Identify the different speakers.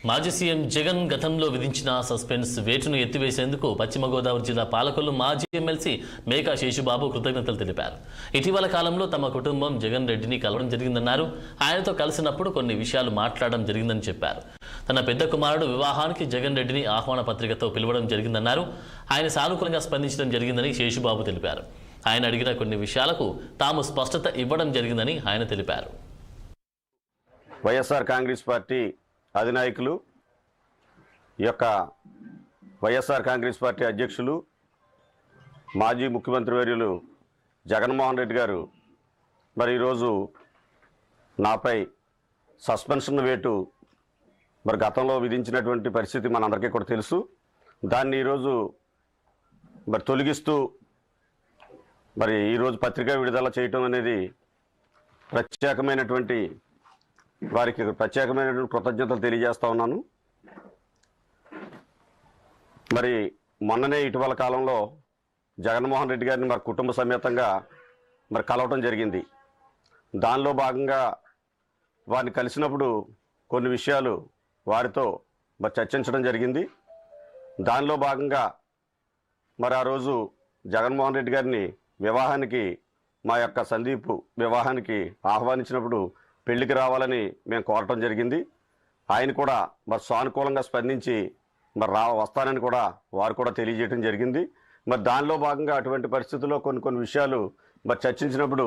Speaker 1: మాజీ సీఎం జగన్ గతంలో విధించిన సస్పెన్స్ వేటును ఎత్తివేసేందుకు పశ్చిమ గోదావరి జిల్లా పాలకొల్లు మాజీ ఎమ్మెల్సీ మేకా శేషుబాబు కృతజ్ఞతలు తెలిపారు. ఇటీవల కాలంలో తమ కుటుంబం జగన్ రెడ్డిని కలవడం జరిగిందన్నారు. ఆయనతో కలిసినప్పుడు కొన్ని విషయాలు మాట్లాడడం జరిగిందని చెప్పారు. తన పెద్ద కుమారుడు వివాహానికి జగన్ రెడ్డిని ఆహ్వాన పత్రికతో పిలవడం జరిగిందన్నారు. ఆయన సానుకూలంగా స్పందించడం జరిగిందని శేషుబాబు తెలిపారు. ఆయన అడిగిన కొన్ని విషయాలకు తాము స్పష్టత ఇవ్వడం జరిగిందని ఆయన తెలిపారు.
Speaker 2: వైఎస్ఆర్ కాంగ్రెస్ పార్టీ అధినాయకులు ఈ యొక్క వైఎస్ఆర్ కాంగ్రెస్ పార్టీ అధ్యక్షులు మాజీ ముఖ్యమంత్రి వర్యులు జగన్మోహన్ రెడ్డి గారు మరి ఈరోజు నాపై సస్పెన్షన్ వేటు మరి గతంలో విధించినటువంటి పరిస్థితి మనందరికీ కూడా తెలుసు. దాన్ని ఈరోజు మరి తొలగిస్తూ మరి ఈరోజు పత్రికా విడుదల చేయటం అనేది వారికి ప్రత్యేకమైనటువంటి కృతజ్ఞతలు తెలియజేస్తా ఉన్నాను. మరి మొన్ననే ఇటీవల కాలంలో జగన్మోహన్ రెడ్డి గారిని మరి కుటుంబ సమేతంగా మరి కలవటం జరిగింది. దానిలో భాగంగా వారిని కలిసినప్పుడు కొన్ని విషయాలు వారితో మరి చర్చించడం జరిగింది. దానిలో భాగంగా మరి ఆ రోజు జగన్మోహన్ రెడ్డి గారిని వివాహానికి మా యొక్క సందీప్ వివాహానికి ఆహ్వానించినప్పుడు పెళ్లికి రావాలని మేము కోరటం జరిగింది. ఆయన కూడా మరి సానుకూలంగా స్పందించి మరి వస్తానని కూడా వారు కూడా తెలియజేయడం జరిగింది. మరి దానిలో భాగంగా అటువంటి పరిస్థితుల్లో కొన్ని విషయాలు మరి చర్చించినప్పుడు